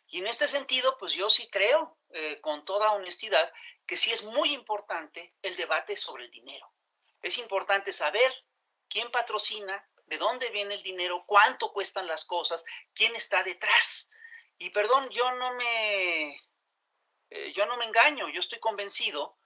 Y en este sentido, pues yo sí creo, con toda honestidad, que sí es muy importante el debate sobre el dinero. Es importante saber quién patrocina, de dónde viene el dinero, cuánto cuestan las cosas, quién está detrás. Y perdón, yo no me engaño, yo estoy convencido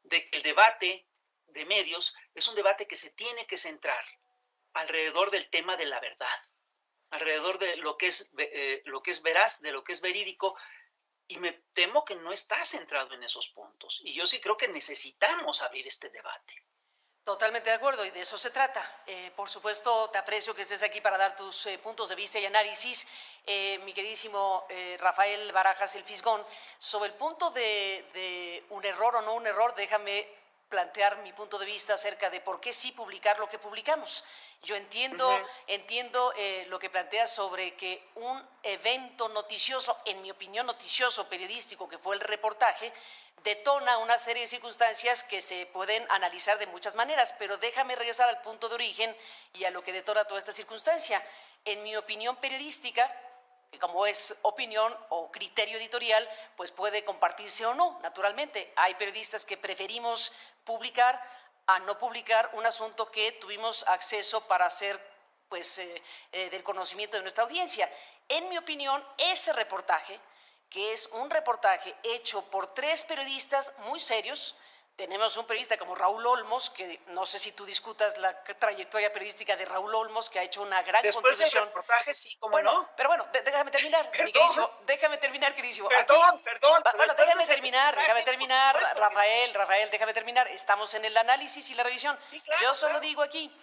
de que el debate de medios es un debate que se tiene que centrar alrededor del tema de la verdad, alrededor de lo que es veraz, de lo que es verídico, y me temo que no está centrado en esos puntos. Y yo sí creo que necesitamos abrir este debate. Totalmente de acuerdo, y de eso se trata. Por supuesto, te aprecio que estés aquí para dar tus puntos de vista y análisis. Mi queridísimo Rafael Barajas El Fisgón, sobre el punto de un error o no un error, déjame plantear mi punto de vista acerca de por qué sí publicar lo que publicamos. Yo entiendo, Ujú. entiendo lo que planteas sobre que un evento noticioso, en mi opinión noticioso, periodístico, que fue el reportaje, detona una serie de circunstancias que se pueden analizar de muchas maneras, pero déjame regresar al punto de origen y a lo que detona toda esta circunstancia. En mi opinión periodística, que como es opinión o criterio editorial, pues puede compartirse o no, naturalmente. Hay periodistas que preferimos publicar a no publicar un asunto que tuvimos acceso para hacer pues, del conocimiento de nuestra audiencia. En mi opinión, ese reportaje, que es un reportaje hecho por 3 periodistas muy serios. Tenemos un periodista como Raúl Olmos, que no sé si tú discutas la trayectoria periodística de Raúl Olmos, que ha hecho una gran Después del contribución. reportaje, sí, cómo Bueno, no. pero bueno, déjame terminar, mi Perdón, queridísimo, déjame terminar, queridísimo. Aquí, perdón, pero bueno, después de ese déjame reportaje, por terminar, supuesto que sí. Rafael, déjame terminar. Estamos en el análisis y la revisión. Sí, Yo claro, solo claro. digo aquí,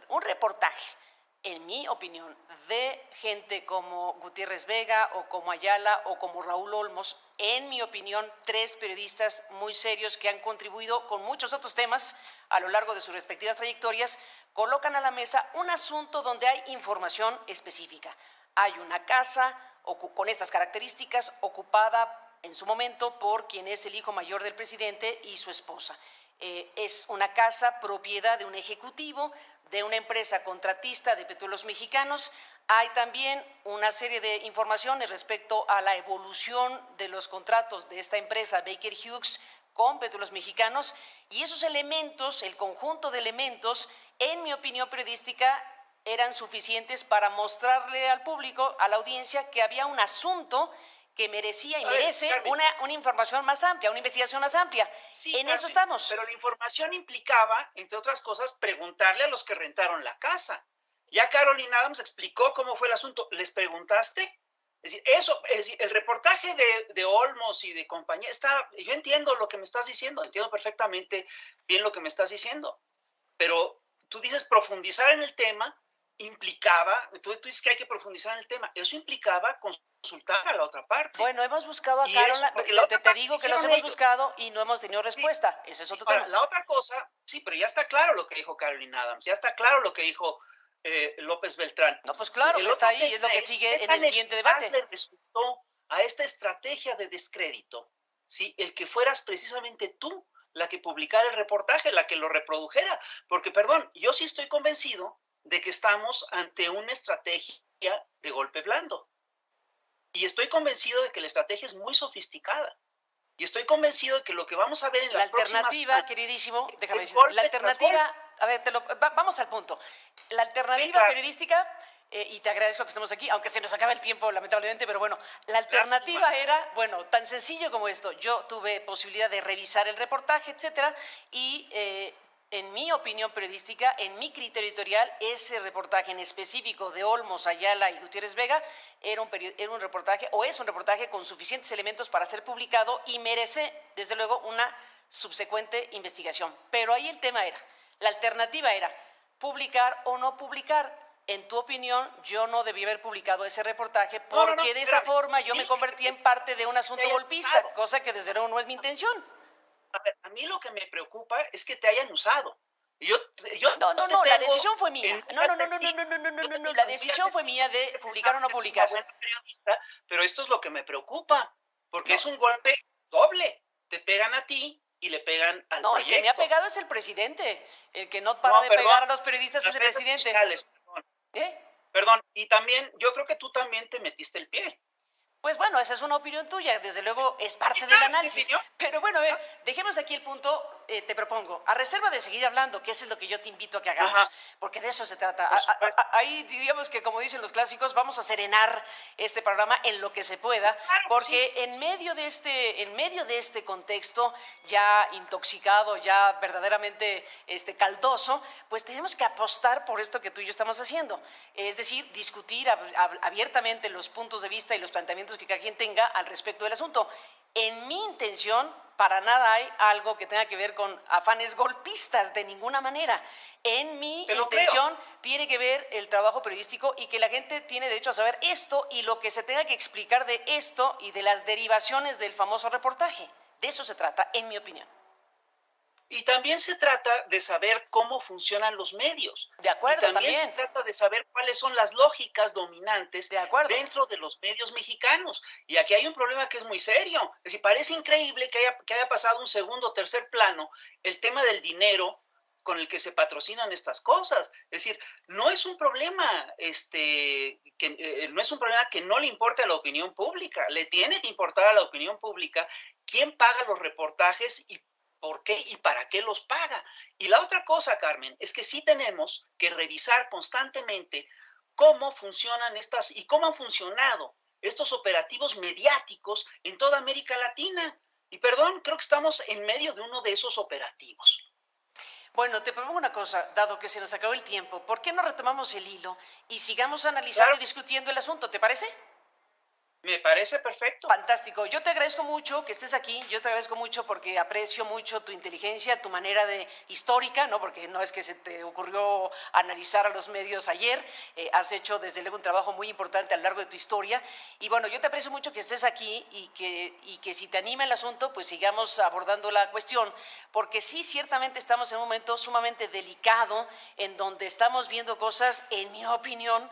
un reportaje, en mi opinión, de gente como Gutiérrez Vega o como Ayala o como Raúl Olmos, en mi opinión, 3 periodistas muy serios que han contribuido con muchos otros temas a lo largo de sus respectivas trayectorias, colocan a la mesa un asunto donde hay información específica. Hay una casa con estas características ocupada en su momento por quien es el hijo mayor del presidente y su esposa. Es una casa propiedad de un ejecutivo de una empresa contratista de Petróleos Mexicanos. Hay también una serie de informaciones respecto a la evolución de los contratos de esta empresa Baker Hughes con Petróleos Mexicanos, y esos elementos, el conjunto de elementos, en mi opinión periodística, eran suficientes para mostrarle al público, a la audiencia, que había un asunto que merecía y A ver, merece Carmen, una información más amplia, una investigación más amplia. sí, En eso Carmen, estamos. pero la información implicaba, entre otras cosas, preguntarle a los que rentaron la casa. Ya Caroline Adams explicó cómo fue el asunto. ¿Les preguntaste? Es decir, el reportaje de Olmos y de compañía, yo entiendo lo que me estás diciendo, entiendo perfectamente bien lo que me estás diciendo, pero tú dices profundizar en el tema implicaba, tú dices que hay que profundizar en el tema, eso implicaba consultar a la otra parte. Bueno, hemos buscado a Y Carol, eso, porque la otra te parte que digo que los hicieron hemos ellos. buscado y no hemos tenido Sí, respuesta. Ese es sí, otro ahora, tema. la otra cosa, sí, pero ya está claro lo que dijo Caroline Adams, ya está claro lo que dijo López Beltrán. No, pues claro que El está otro ahí, es tema lo que es qué sigue en tan el siguiente eficaz debate. le resultó a esta estrategia de descrédito, ¿sí? El que fueras precisamente tú la que publicara el reportaje, la que lo reprodujera, porque, perdón, yo sí estoy convencido de que estamos ante una estrategia de golpe blando. Y estoy convencido de que la estrategia es muy sofisticada. Y estoy convencido de que lo que vamos a ver en La las próximas alternativa, semanas queridísimo, déjame es decir, la golpe tras golpe. alternativa, a ver, vamos al punto. La Sí, alternativa claro. periodística, y te agradezco que estemos aquí, aunque se nos acaba el tiempo, lamentablemente, pero bueno, la Lástima. alternativa era, bueno, tan sencillo como esto. Yo tuve posibilidad de revisar el reportaje, etcétera, y en mi opinión periodística, en mi criterio editorial, ese reportaje en específico de Olmos, Ayala y Gutiérrez Vega era un reportaje, o es un reportaje con suficientes elementos para ser publicado y merece, desde luego, una subsecuente investigación. Pero ahí el tema era, la alternativa era publicar o no publicar. En tu opinión, yo no debí haber publicado ese reportaje No, no, no, porque de esa espérame. forma A yo mí me lo que me convertí en preocupa parte de un es que te asunto hayan golpista, usado. cosa que desde luego no es mi intención. A ver, a mí lo que me preocupa es que te hayan usado. Yo, yo No, no, te no, la tengo decisión fue mía. en No, muy no, alta no, no, no, estima. no, no, no, no, Yo no, te no. tengo La en muy alta decisión fue estima. mía de Siempre he publicar pensado o no que eres una publicar. buena periodista, pero esto es lo que me preocupa, porque No, es un golpe doble. Te pegan a ti y le pegan al no, el que me ha proyecto. pegado es el presidente. El que no para No, de perdón, pegar a los periodistas es las el redes presidente. sociales, perdón. ¿Eh? Perdón, y también, yo creo que tú también te metiste el pie. Pues bueno, esa es una opinión tuya, desde luego es parte del Claro, mi análisis. opinión. Pero bueno, a ver, dejemos aquí el punto, te propongo, a reserva de seguir hablando, que eso es lo que yo te invito a que Ajá, hagamos, porque de eso se trata. por supuesto. Ahí diríamos que, como dicen los clásicos, vamos a serenar este programa en lo que se pueda, Claro que sí. porque en medio de este contexto ya intoxicado, ya verdaderamente caldoso, pues tenemos que apostar por esto que tú y yo estamos haciendo. Es decir, discutir abiertamente los puntos de vista y los planteamientos que cada quien tenga al respecto del asunto. En mi intención, para nada hay algo que tenga que ver con afanes golpistas, de ninguna manera. En mi Te lo creo. intención tiene que ver el trabajo periodístico y que la gente tiene derecho a saber esto y lo que se tenga que explicar de esto y de las derivaciones del famoso reportaje. De eso se trata, en mi opinión. Y también se trata de saber cómo funcionan los medios. De Y acuerdo, también se también. trata de saber cuáles son las lógicas dominantes De acuerdo. dentro de los medios mexicanos. Y aquí hay un problema que es muy serio. Es decir, parece increíble que haya pasado un segundo o tercer plano el tema del dinero con el que se patrocinan estas cosas. Es decir, no es un problema, no es un problema que no le importe a la opinión pública. Le tiene que importar a la opinión pública quién paga los reportajes y por qué y para qué los paga. Y la otra cosa, Carmen, es que sí tenemos que revisar constantemente cómo funcionan estas y cómo han funcionado estos operativos mediáticos en toda América Latina. Y perdón, creo que estamos en medio de uno de esos operativos. Bueno, te propongo una cosa, dado que se nos acabó el tiempo, ¿por qué no retomamos el hilo y sigamos analizando Claro, y discutiendo el asunto? ¿Te parece? me parece perfecto. Fantástico. Yo te agradezco mucho que estés aquí. Yo te agradezco mucho porque aprecio mucho tu inteligencia, tu manera de histórica, ¿no? Porque no es que se te ocurrió analizar a los medios ayer. Has hecho desde luego un trabajo muy importante a lo largo de tu historia. Y bueno, yo te aprecio mucho que estés aquí y que si te anima el asunto, pues sigamos abordando la cuestión. Porque sí, ciertamente estamos en un momento sumamente delicado en donde estamos viendo cosas, en mi opinión,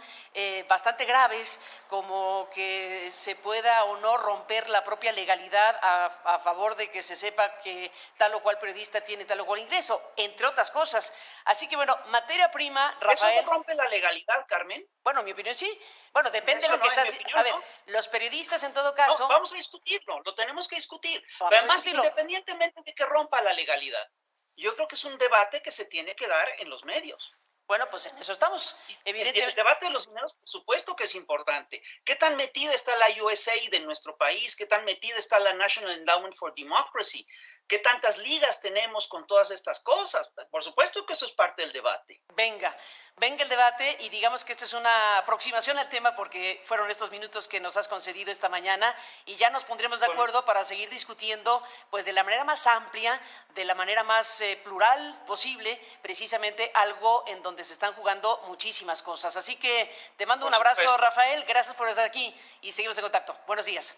bastante graves, como que se pueda o no romper la propia legalidad a favor de que se sepa que tal o cual periodista tiene tal o cual ingreso, entre otras cosas. Así que bueno, materia prima, ¿Eso no Rafael. rompe la legalidad, Carmen? Bueno, en mi opinión sí. Bueno, depende de Eso lo que no, en mi estás. A opinión, ver, no. los periodistas en todo No, caso, vamos a discutirlo, lo tenemos que discutir. Pero vamos a además, discutirlo. independientemente de que rompa la legalidad, yo creo que es un debate que se tiene que dar en los medios. Bueno, pues en eso estamos, Y el evidentemente. debate de los dineros, por supuesto que es importante. ¿Qué tan metida está la USA de nuestro país? ¿Qué tan metida está la National Endowment for Democracy? ¿Qué tantas ligas tenemos con todas estas cosas? Por supuesto que eso es parte del debate. Venga, venga el debate y digamos que esta es una aproximación al tema porque fueron estos minutos que nos has concedido esta mañana y ya nos pondremos de Bueno, acuerdo para seguir discutiendo pues de la manera más amplia, de la manera más plural posible, precisamente algo en donde se están jugando muchísimas cosas. Así que te mando un por abrazo, supuesto. Rafael, gracias por estar aquí y seguimos en contacto. Buenos días.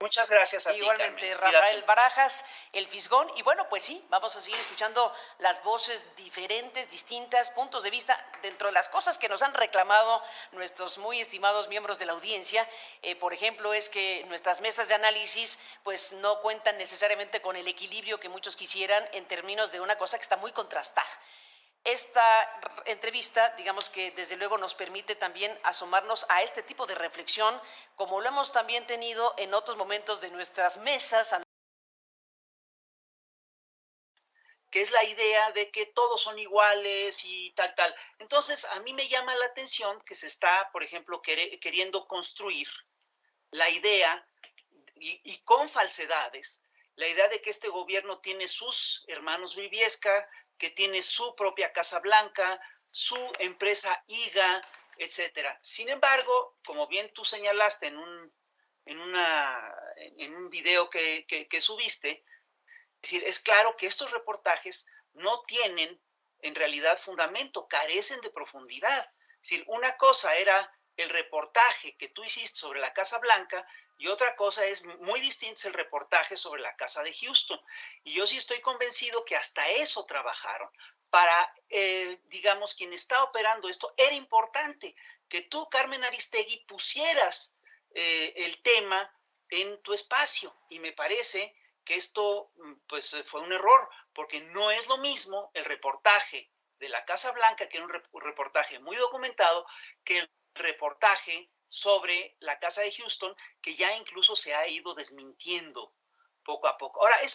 Muchas gracias a ti, Igualmente, Carmen. Rafael Cuídate. Barajas, el Fisgón. Y bueno, pues sí, vamos a seguir escuchando las voces diferentes, distintas, puntos de vista dentro de las cosas que nos han reclamado nuestros muy estimados miembros de la audiencia. Por ejemplo, es que nuestras mesas de análisis pues no cuentan necesariamente con el equilibrio que muchos quisieran en términos de una cosa que está muy contrastada. Esta entrevista, digamos que desde luego nos permite también asomarnos a este tipo de reflexión, como lo hemos también tenido en otros momentos de nuestras mesas. Que es la idea de que todos son iguales y tal, tal. Entonces, a mí me llama la atención que se está, por ejemplo, queriendo construir la idea, y con falsedades, la idea de que este gobierno tiene sus hermanos Briviesca, que tiene su propia Casa Blanca, su empresa IGA, etcétera. Sin embargo, como bien tú señalaste en un video que subiste, es decir, es claro que estos reportajes no tienen en realidad fundamento, carecen de profundidad. Es decir, una cosa era el reportaje que tú hiciste sobre la Casa Blanca y otra cosa es muy distinta, es el reportaje sobre la Casa de Houston. Y yo sí estoy convencido que hasta eso trabajaron. Para, digamos, quien está operando esto, era importante que tú, Carmen Aristegui, pusieras el tema en tu espacio. Y me parece que esto pues fue un error, porque no es lo mismo el reportaje de la Casa Blanca, que era un reportaje muy documentado, que el reportaje sobre la casa de Houston, que ya incluso se ha ido desmintiendo poco a poco. Ahora, es